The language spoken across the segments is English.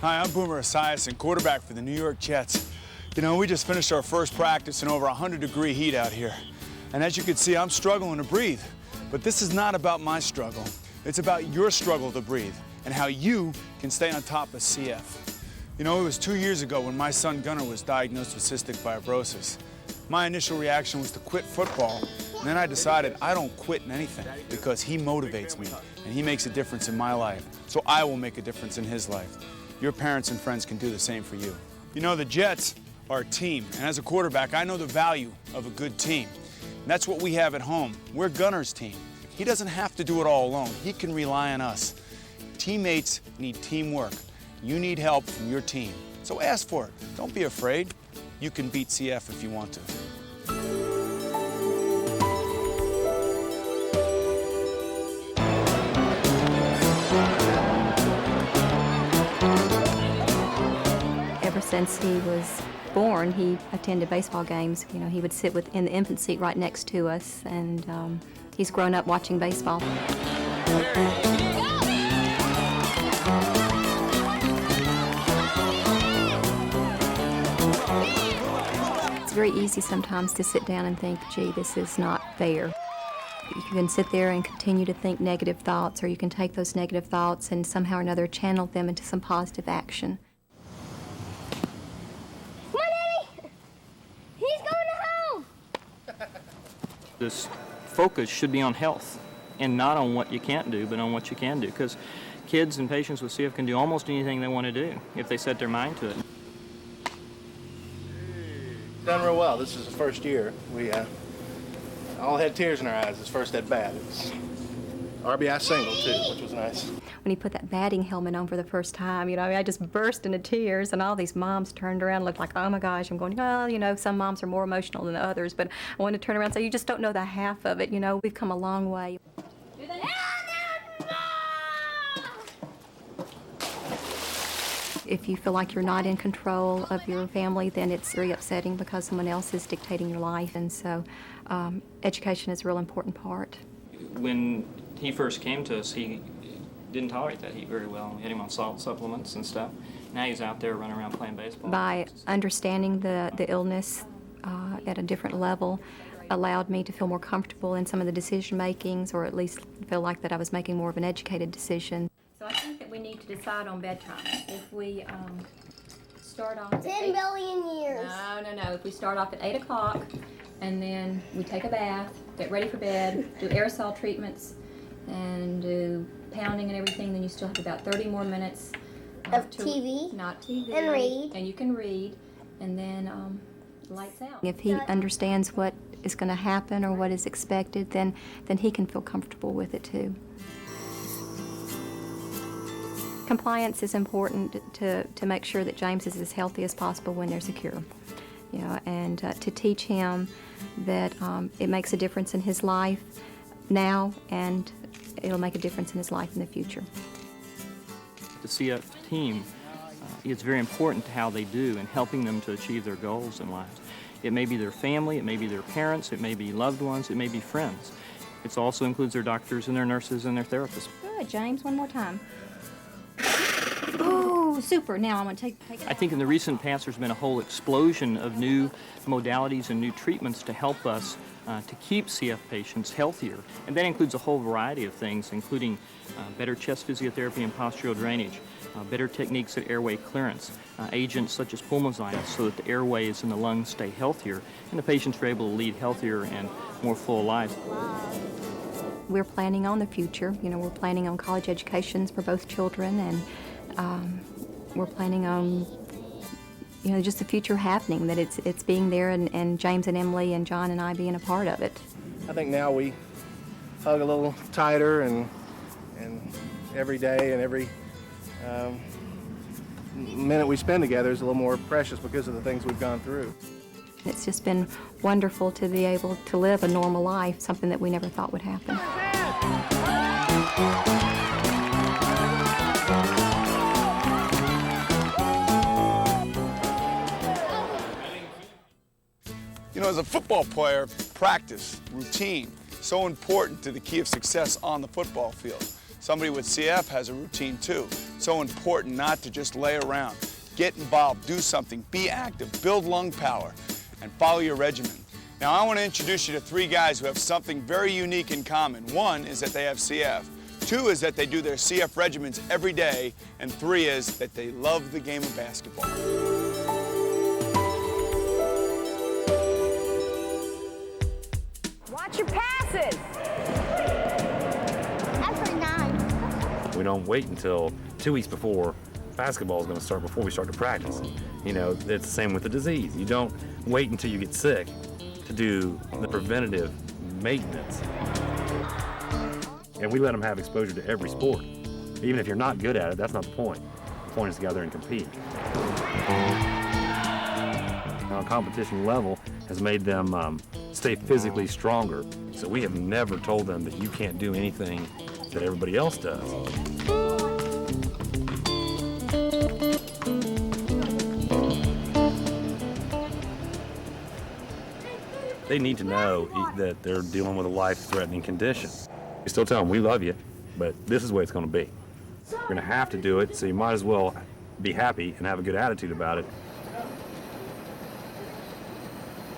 Hi, I'm Boomer Esiason, quarterback for the New York Jets. You know, we just finished our first practice in over 100-degree heat out here. And as you can see, I'm struggling to breathe. But this is not about my struggle. It's about your struggle to breathe and how you can stay on top of CF. You know, it was 2 years ago when my son Gunnar was diagnosed with cystic fibrosis. My initial reaction was to quit football. And then I decided I don't quit in anything because he motivates me and he makes a difference in my life. So I will make a difference in his life. Your parents and friends can do the same for you. You know, the Jets are a team, and as a quarterback, I know the value of a good team. And that's what we have at home. We're Gunnar's team. He doesn't have to do it all alone. He can rely on us. Teammates need teamwork. You need help from your team. So ask for it. Don't be afraid. You can beat CF if you want to. Ever since he was born, he attended baseball games. You know, he would sit in the infant seat right next to us, and he's grown up watching baseball. It's very easy sometimes to sit down and think, gee, this is not fair. You can sit there and continue to think negative thoughts, or you can take those negative thoughts and somehow or another channel them into some positive action. This focus should be on health and not on what you can't do, but on what you can do, because kids and patients with CF can do almost anything they want to do if they set their mind to it. Done real well. This is the first year. We all had tears in our eyes this first at bat. It was RBI single too, which was nice. When he put that batting helmet on for the first time, you know, I just burst into tears, and all these moms turned around and looked like, oh my gosh. I'm going, well, you know, some moms are more emotional than others, but I wanted to turn around and say, you just don't know the half of it. You know, we've come a long way. If you feel like you're not in control of your family, then it's very upsetting because someone else is dictating your life, and so education is a real important part. When he first came to us, he didn't tolerate that heat very well. We had him on salt supplements and stuff. Now he's out there running around playing baseball. By understanding the illness at a different level allowed me to feel more comfortable in some of the decision makings, or at least feel like that I was making more of an educated decision. So I think that we need to decide on bedtime. If we start off at 10 billion years. No. If we start off at 8 o'clock and then we take a bath, get ready for bed, do aerosol treatments, and do pounding and everything, then you still have about 30 more minutes of TV. Not TV. And read. And you can read, and then lights out. If he understands what is going to happen or what is expected, then he can feel comfortable with it too. Compliance is important to make sure that James is as healthy as possible when there's a cure. You know, and to teach him that it makes a difference in his life now, and it'll make a difference in his life in the future. The CF team, it's very important how they do in helping them to achieve their goals in life. It may be their family, it may be their parents, it may be loved ones, it may be friends. It also includes their doctors and their nurses and their therapists. Good, James, one more time. Oh, super. Now I'm going to take it I think in the recent past there's been a whole explosion of new modalities and new treatments to help us to keep CF patients healthier. And that includes a whole variety of things, including better chest physiotherapy and postural drainage, better techniques at airway clearance, agents such as pulmozymes so that the airways and the lungs stay healthier and the patients are able to lead healthier and more full lives. We're planning on the future. You know, we're planning on college educations for both children, and we're planning on, you know, just the future happening, that it's being there, and James and Emily and John and I being a part of it. I think now we hug a little tighter, and every day and every minute we spend together is a little more precious because of the things we've gone through. It's just been wonderful to be able to live a normal life, something that we never thought would happen. You know, as a football player, practice, routine, so important to the key of success on the football field. Somebody with CF has a routine too. So important not to just lay around. Get involved, do something, be active, build lung power, and follow your regimen. Now, I want to introduce you to 3 guys who have something very unique in common. 1 is that they have CF. 2 is that they do their CF regimens every day. And 3 is that they love the game of basketball. Watch your passes. After 9. We don't wait until 2 weeks before basketball is going to start before we start to practice. You know, it's the same with the disease. You don't wait until you get sick to do the preventative maintenance. And we let them have exposure to every sport. Even if you're not good at it, that's not the point. The point is to go out there and compete. Our competition level has made them stay physically stronger. So we have never told them that you can't do anything that everybody else does. They need to know that they're dealing with a life-threatening condition. We still tell them, we love you, but this is the way it's going to be. You're going to have to do it, so you might as well be happy and have a good attitude about it.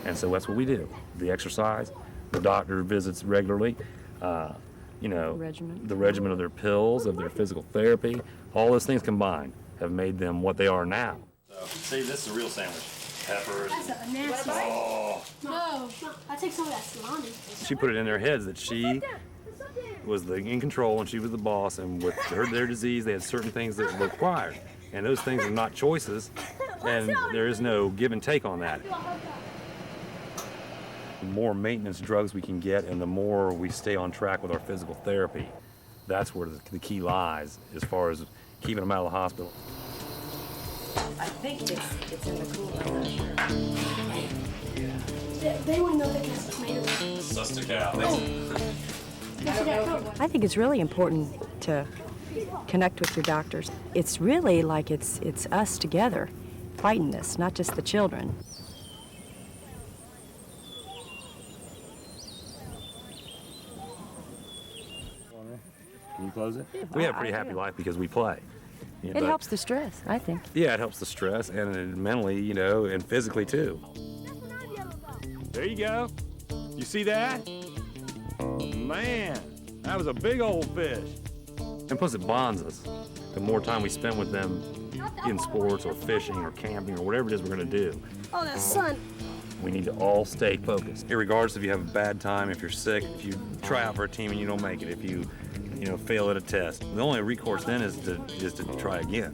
And so that's what we do. The exercise, the doctor visits regularly, you know, the regimen of their pills, of their physical therapy, all those things combined have made them what they are now. So, see, this is a real sandwich. Peppers. That's a nasty. Oh. No, I take some of that salami. She put it in their heads that she was in control and she was the boss, and with their disease, they had certain things that were required. And those things are not choices, and there is no give and take on that. The more maintenance drugs we can get and the more we stay on track with our physical therapy, that's where the key lies as far as keeping them out of the hospital. I think it's in the cooler, I'm not sure. They wouldn't know they can have tomatoes. Sussed out. I think it's really important to connect with your doctors. It's really like it's us together fighting this, not just the children. Can you close it? We have a pretty happy life because we play. You know, It helps the stress, I think. Yeah, it helps the stress and mentally, you know, and physically too. There you go. You see that? Man, that was a big old fish. And plus it bonds us. The more time we spend with them in sports or fishing or camping or whatever it is we're gonna do. Oh, that sun. We need to all stay focused. Regardless if you have a bad time, if you're sick, if you try out for a team and you don't make it, if you fail at a test. The only recourse then is to try again.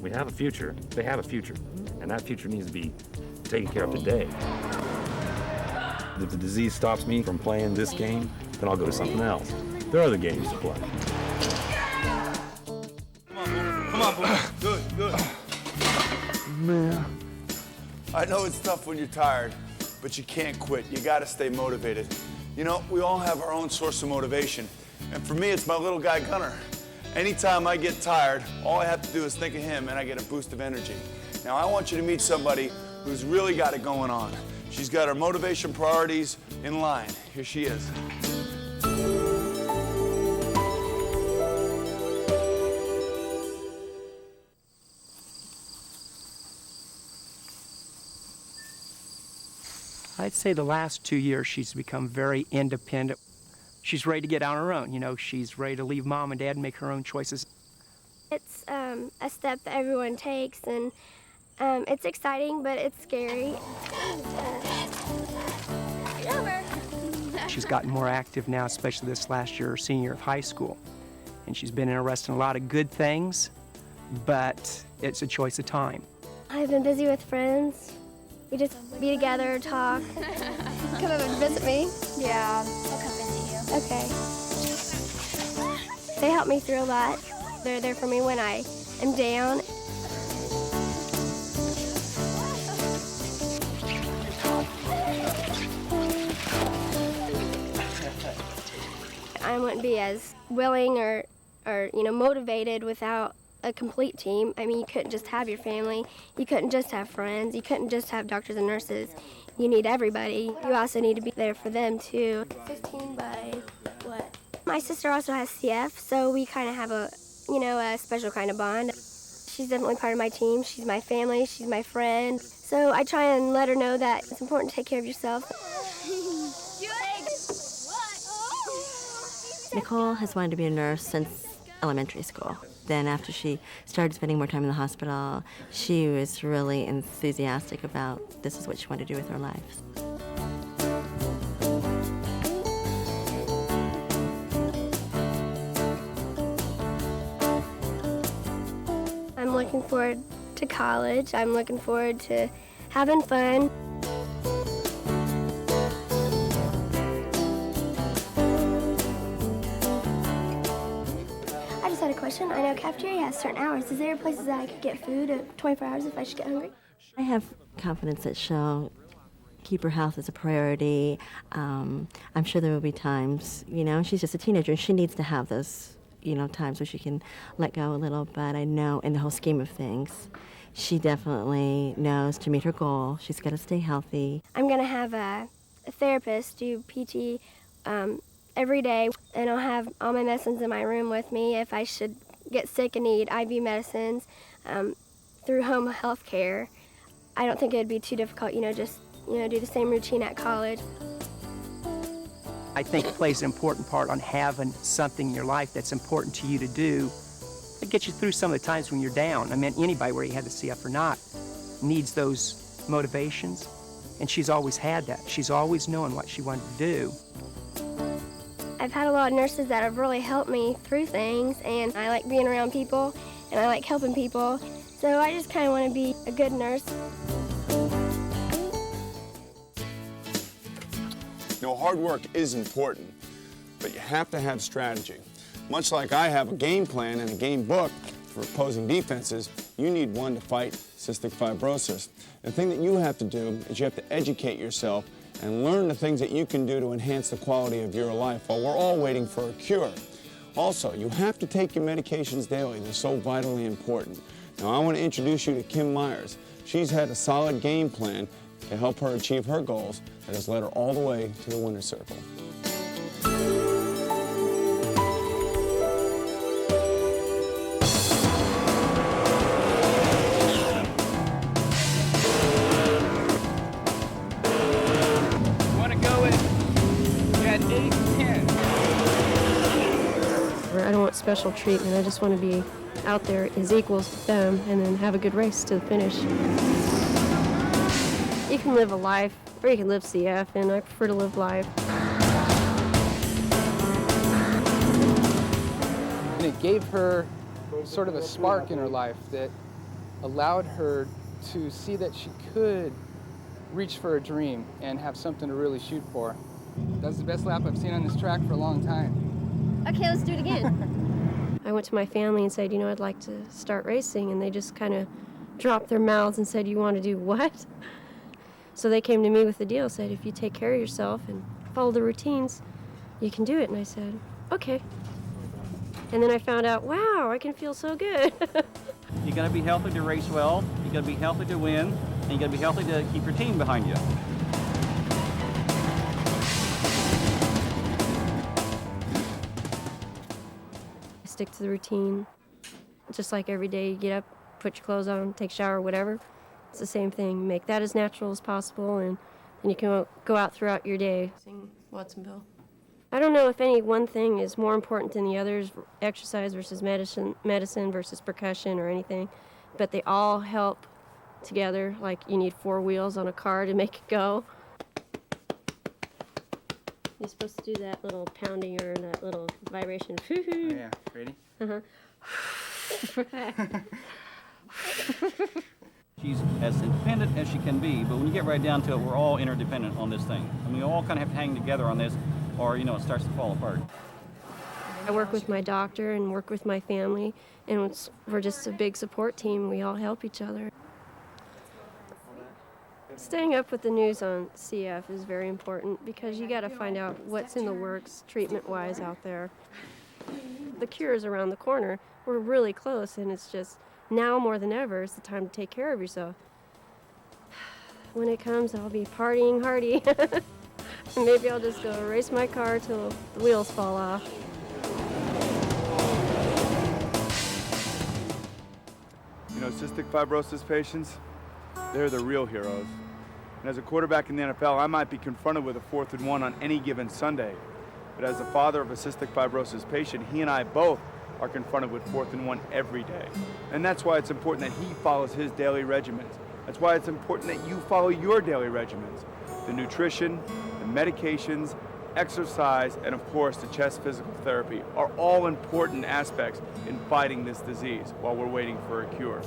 We have a future, they have a future, and that future needs to be taken care of today. If the disease stops me from playing this game, then I'll go to something else. There are other games to play. Come on, boy. Good. Man. I know it's tough when you're tired, but you can't quit. You gotta stay motivated. You know, we all have our own source of motivation. And for me, it's my little guy, Gunner. Anytime I get tired, all I have to do is think of him and I get a boost of energy. Now, I want you to meet somebody who's really got it going on. She's got her motivation priorities in line. Here she is. I'd say the last 2 years she's become very independent. She's ready to get on her own. You know, she's ready to leave mom and dad and make her own choices. It's a step that everyone takes, and it's exciting, but it's scary. She's gotten more active now, especially this last year, her senior year of high school. And she's been interested in a lot of good things, but it's a choice of time. I've been busy with friends. We just be together, talk. Come over and visit me. Yeah. I'll come visit you. Okay. They help me through a lot. They're there for me when I am down. I wouldn't be as willing or motivated without a complete team. I mean, you couldn't just have your family. You couldn't just have friends. You couldn't just have doctors and nurses. You need everybody. You also need to be there for them, too. 15 by what? My sister also has CF, so we kind of have a special kind of bond. She's definitely part of my team. She's my family. She's my friend. So I try and let her know that it's important to take care of yourself. Nicole has wanted to be a nurse since elementary school. Then after she started spending more time in the hospital, she was really enthusiastic about this is what she wanted to do with her life. I'm looking forward to college. I'm looking forward to having fun. I just had a question. I know cafeteria has certain hours. Is there places that I could get food at 24 hours if I should get hungry? I have confidence that she'll keep her health as a priority. I'm sure there will be times, she's just a teenager and she needs to have those times where she can let go a little, but I know in the whole scheme of things, she definitely knows to meet her goal, she's got to stay healthy. I'm going to have a therapist do PT every day, and I'll have all my medicines in my room with me if I should get sick and need IV medicines through home health care. I don't think it would be too difficult, just do the same routine at college. I think it plays an important part on having something in your life that's important to you to do that gets you through some of the times when you're down. I mean, anybody, whether you had the CF or not, needs those motivations, and she's always had that. She's always known what she wanted to do. I've had a lot of nurses that have really helped me through things, and I like being around people, and I like helping people, so I just kind of want to be a good nurse. Hard work is important, but you have to have strategy. Much like I have a game plan and a game book for opposing defenses, you need one to fight cystic fibrosis. The thing that you have to do is you have to educate yourself and learn the things that you can do to enhance the quality of your life while we're all waiting for a cure. Also, you have to take your medications daily. They're so vitally important. Now, I want to introduce you to Kim Myers. She's had a solid game plan to help her achieve her goals that has led her all the way to the winner's circle. Want to go at 8:10? I don't want special treatment. I just want to be out there as equals to them and then have a good race to the finish. You can live a life, or you can live CF, and I prefer to live life. And it gave her sort of a spark in her life that allowed her to see that she could reach for a dream and have something to really shoot for. That's the best lap I've seen on this track for a long time. Okay, let's do it again. I went to my family and said, I'd like to start racing, and they just kind of dropped their mouths and said, you want to do what? So they came to me with the deal, said, if you take care of yourself and follow the routines, you can do it. And I said, okay. And then I found out, wow, I can feel so good. You got to be healthy to race well, you got to be healthy to win, and you got to be healthy to keep your team behind you. I stick to the routine. Just like every day, you get up, put your clothes on, take a shower, whatever. It's the same thing. Make that as natural as possible, and you can go out throughout your day. Sing Watsonville. I don't know if any one thing is more important than the others, exercise versus medicine versus percussion or anything, but they all help together. Like you need 4 wheels on a car to make it go. You're supposed to do that little pounding or that little vibration. Oh, yeah, ready? Uh-huh. She's as independent as she can be, but when you get right down to it, we're all interdependent on this thing. I mean, we all kind of have to hang together on this, or, it starts to fall apart. I work with my doctor and work with my family, and we're just a big support team. We all help each other. Staying up with the news on CF is very important because you got to find out what's in the works treatment-wise out there. The cure is around the corner. We're really close, and it's just now more than ever is the time to take care of yourself. When it comes, I'll be partying hardy. Maybe I'll just go race my car till the wheels fall off. You know, cystic fibrosis patients, they're the real heroes. And as a quarterback in the NFL, I might be confronted with a 4th and 1 on any given Sunday. But as the father of a cystic fibrosis patient, he and I both are confronted with 4th and 1 every day. And that's why it's important that he follows his daily regimens. That's why it's important that you follow your daily regimens. The nutrition, the medications, exercise, and of course the chest physical therapy are all important aspects in fighting this disease while we're waiting for a cure.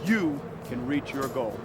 You can reach your goal.